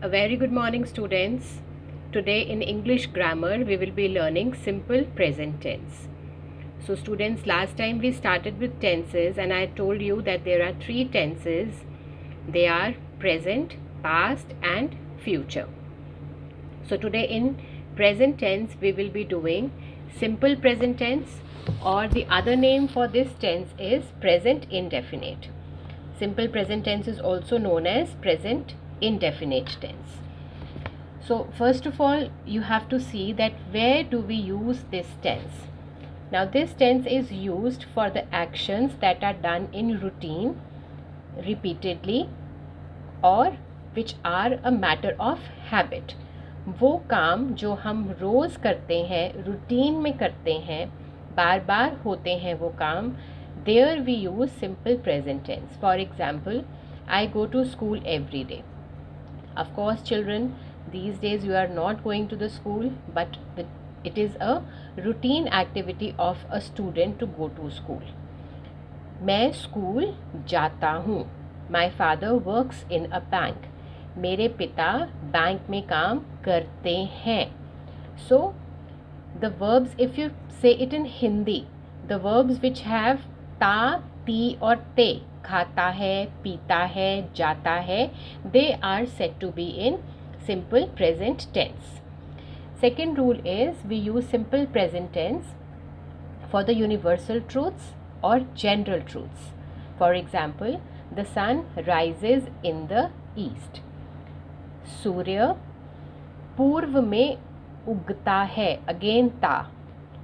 A very good morning, students. Today in English grammar we will be learning simple present tense. So students, last time we started with tenses and I told you that there are three tenses. They are present, past and future. So today in present tense we will be doing simple present tense, or the other name for this tense is present indefinite. Simple present tense is also known as present indefinite tense. So first of all, you have to see that where do we use this tense. Now this tense is used for the actions that are done in routine, repeatedly, और which are a matter of habit. वो काम जो हम रोज़ करते हैं, routine में करते हैं, बार बार होते हैं वो काम, there we use simple present tense. For example, I go to school every day. Of course, children, these days you are not going to the school, but it is a routine activity of a student to go to school. मैं school जाता हूँ. My father works in a bank. मेरे पिता bank में काम करते हैं. So the verbs, if you say it in Hindi, the verbs which have ta, ti or te, खाता है, पीता है, जाता है, they are said to be in simple present tense. Second rule is we use simple present tense for the universal truths or general truths. For example, the sun rises in the east. सूर्य पूर्व में उगता है, again ta.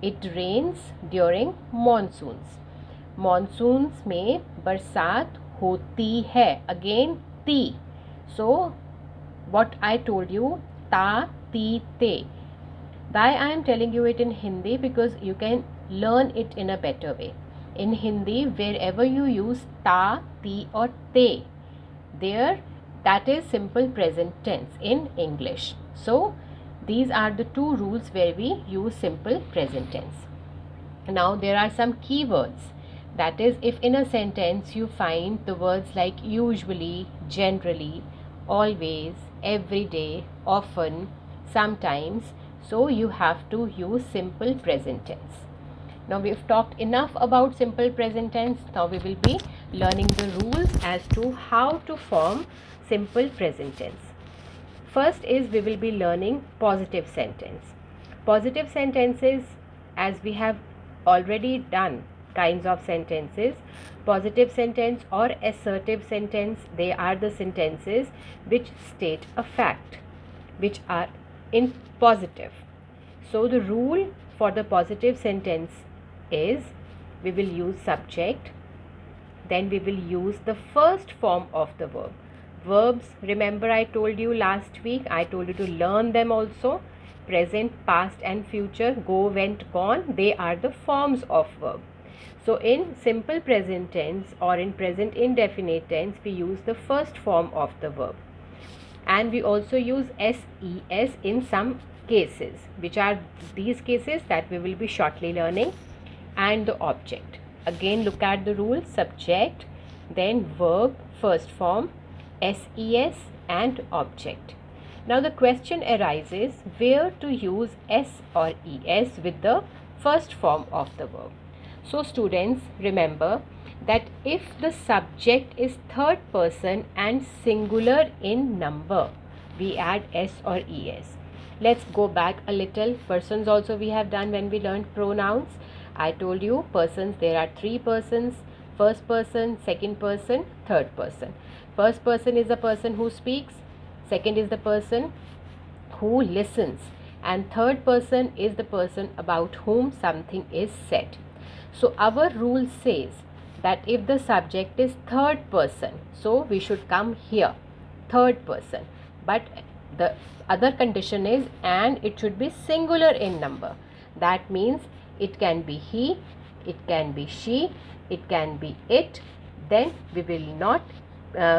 It rains during monsoons. Monsoons में बरसात होती है, again ती. So what I told you, ta, ti, te. Why I am telling you it in Hindi? Because you can learn it in a better way. In Hindi, wherever you use ta, ti or te, there that is simple present tense in English. So these are the two rules where we use simple present tense. Now there are some key words. That is, if in a sentence you find the words like usually, generally, always, every day, often, sometimes, so you have to use simple present tense. Now we have talked enough about simple present tense. Now we will be learning the rules as to how to form simple present tense. First is we will be learning positive sentence. Positive sentences, as we have already done kinds of sentences, positive sentence or assertive sentence, they are the sentences which state a fact, which are in positive. So the rule for the positive sentence is we will use subject, then we will use the first form of the verb. Verbs, remember I told you last week, I told you to learn them also. Present, past and future, go, went, gone, they are the forms of verb. So in simple present tense or in present indefinite tense, we use the first form of the verb. And we also use SES in some cases, which are these cases that we will be shortly learning, and the object. Again, look at the rule: subject, then verb, first form, SES and object. Now the question arises where to use S or ES with the first form of the verb. So students, remember that if the subject is third person and singular in number, we add S or ES. Let's go back a little. Persons also we have done when we learned pronouns. I told you persons, there are three persons: first person, second person, third person. First person is the person who speaks, second is the person who listens, and third person is the person about whom something is said. So our rule says that if the subject is third person, so we should come here, third person. But the other condition is, and it should be singular in number. That means it can be he, it can be she, it can be it. Then we will not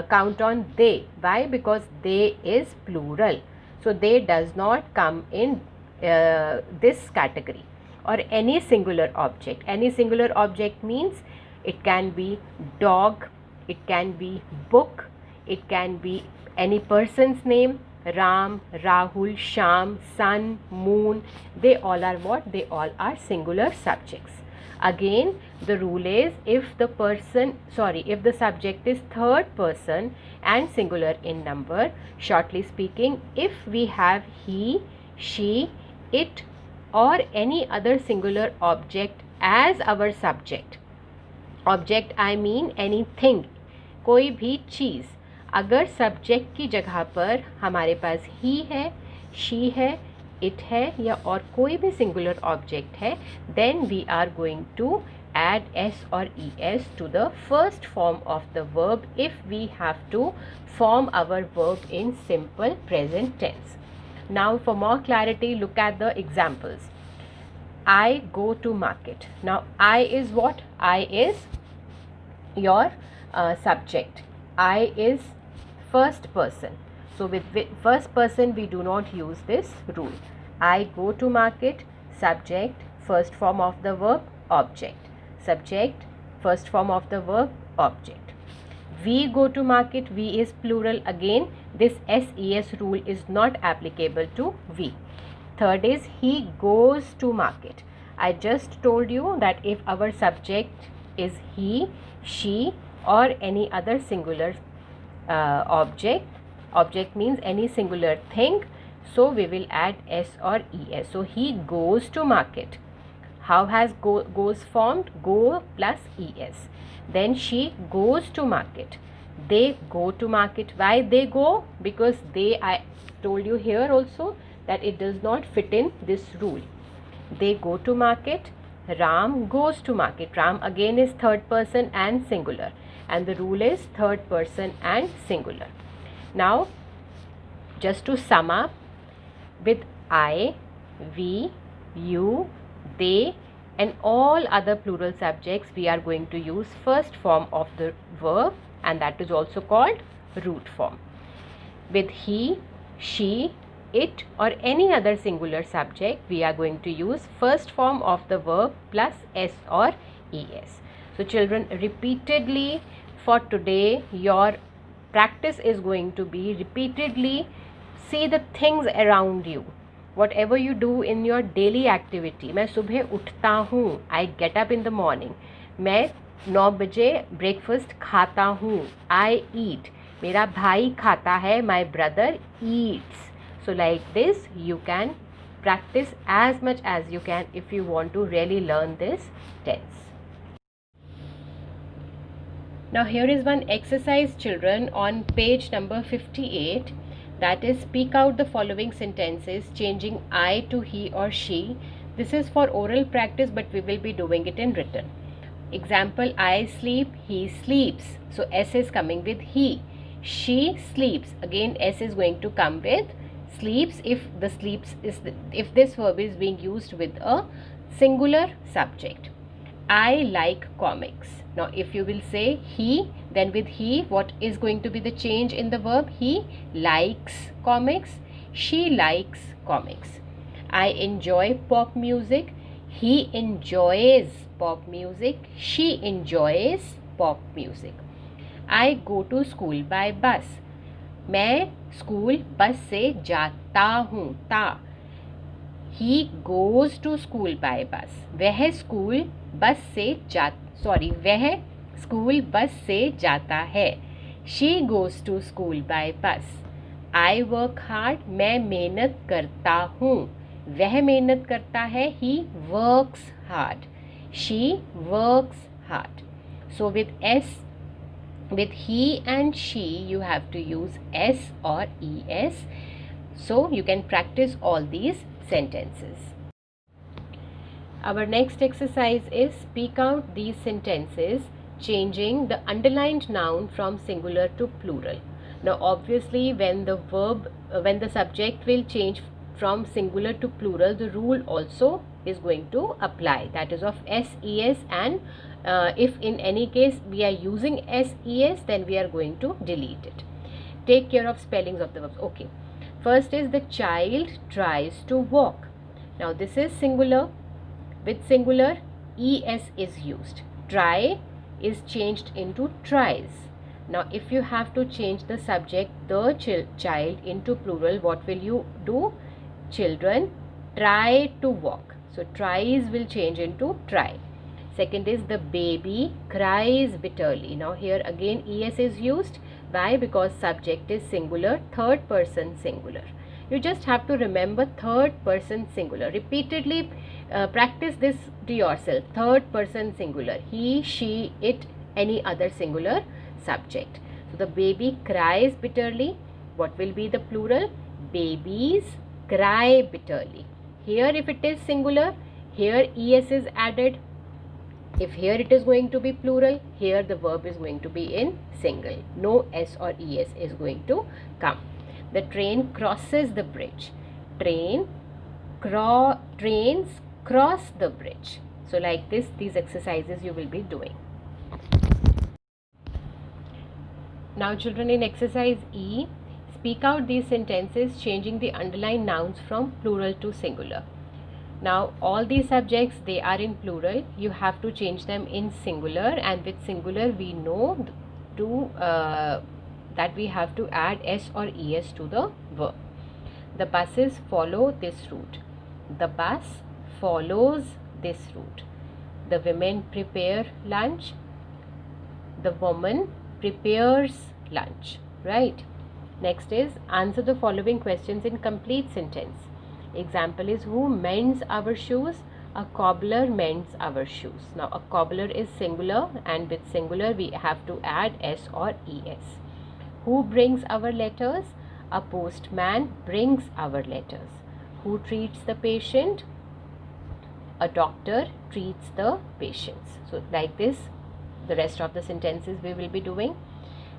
count on they. Why? Because they is plural. So they does not come in this category. Or any singular object. Any singular object means it can be dog, it can be book, it can be any person's name. Ram, Rahul, Sham, sun, moon, they all are what? They all are singular subjects. Again, the rule is if the subject is third person and singular in number, shortly speaking, if we have he, she, it or any other singular object as our subject, object I mean anything, कोई भी चीज़, अगर subject की जगह पर हमारे पास ही है, she है, it है या और कोई भी सिंगुलर ऑब्जेक्ट है, then we are going to add s or es to the first form of the verb if we have to form our verb in simple present tense. Now for more clarity, look at the examples. I go to market. Now I is what? I is your subject. I is first person. So with first person we do not use this rule. I go to market, subject, first form of the verb, object. Subject, first form of the verb, object. We go to market, we is plural. Again, this SES rule is not applicable to we. Third is he goes to market. I just told you that if our subject is he, she or any other singular object means any singular thing, so we will add s or es. So he goes to market. How has goes formed? Go plus es. Then she goes to market. They go to market. Why they go? Because they, I told you here also that it does not fit in this rule. They go to market. Ram goes to market. Ram again is third person and singular, and the rule is third person and singular. Now just to sum up, with I, we, you, they and all other plural subjects, we are going to use first form of the verb, and that is also called root form. With he, she, it or any other singular subject, we are going to use first form of the verb plus s or es. So children, repeatedly for today your practice is going to be repeatedly see the things around you. Whatever you do in your daily activity, मैं सुबह उठता हूँ, I get up in the morning, मैं 9 बजे breakfast खाता हूँ, I eat, मेरा भाई खाता है, my brother eats. So like this you can practice as much as you can if you want to really learn this tense. Now here is one exercise, children, on page number 58. That is, speak out the following sentences changing I to he or she. This is for oral practice, but we will be doing it in written. Example, I sleep, he sleeps. So S is coming with he. She sleeps. Again S is going to come with sleeps if if this verb is being used with a singular subject. I like comics. Now if you will say he, then with he what is going to be the change in the verb? He likes comics, she likes comics. I enjoy pop music, he enjoys pop music, she enjoys pop music. I go to school by bus. मैं school bus से जाता हूँ, ता. He goes to school by bus. वह school bus से जाता है. She goes to school by bus. I work hard. मैं मेहनत करता हूँ. वह मेहनत करता है. He works hard. She works hard. So with he and she you have to use s or es. So you can practice all these sentences. Our next exercise is speak out these sentences changing the underlined noun from singular to plural. Now obviously when the subject will change from singular to plural, the rule also is going to apply, that is of SES, and if in any case we are using SES, then we are going to delete it. Take care of spellings of the verbs. Okay, first is the child tries to walk. Now this is singular. With singular, ES is used. Try is changed into tries. Now if you have to change the subject the child into plural, what will you do? Children try to walk. So tries will change into try. Second is the baby cries bitterly. Now here again es is used. Why? Because subject is singular, third person singular. You just have to remember third person singular. Repeatedly practice this to yourself. Third person singular. He, she, it, any other singular subject. So the baby cries bitterly. What will be the plural? Babies cry bitterly. Here if it is singular, here es is added. If here it is going to be plural, here the verb is going to be in single. No s or es is going to come. The train crosses the bridge. Trains cross the bridge. So like this, these exercises you will be doing. Now children, in exercise E, speak out these sentences changing the underlined nouns from plural to singular. Now all these subjects, they are in plural. You have to change them in singular, and with singular we know that we have to add s or es to the verb. The buses follow this route. The bus follows this route. The women prepare lunch. The woman prepares lunch. Right? Next is answer the following questions in complete sentence. Example is, who mends our shoes? A cobbler mends our shoes. Now a cobbler is singular, and with singular we have to add s or es. Who brings our letters? A postman brings our letters. Who treats the patient? A doctor treats the patients. So like this, the rest of the sentences we will be doing.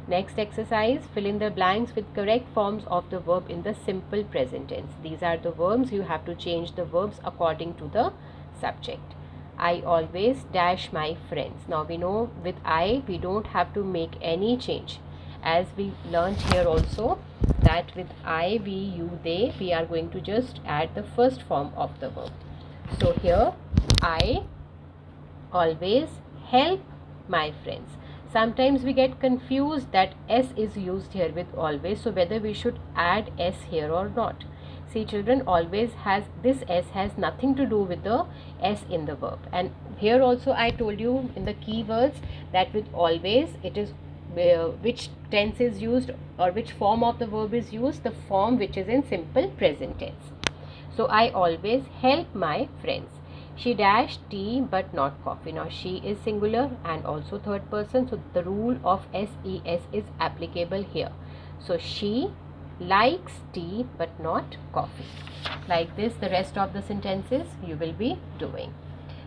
Next exercise, fill in the blanks with correct forms of the verb in the simple present tense. These are the verbs. You have to change the verbs according to the subject. I always dash my friends. Now we know with I, we don't have to make any change. As we learned here also, that with I, we, you, they, we are going to just add the first form of the verb. So here, I always help my friends. Sometimes we get confused that s is used here with always, so whether we should add s here or not. See children, always has, this s has nothing to do with the s in the verb. And here also I told you in the keywords that with always, it is which tense is used or which form of the verb is used, the form which is in simple present tense. So I always help my friends. She dashed tea but not coffee. Now she is singular and also third person, so the rule of SES is applicable here. So she likes tea but not coffee. Like this, the rest of the sentences you will be doing.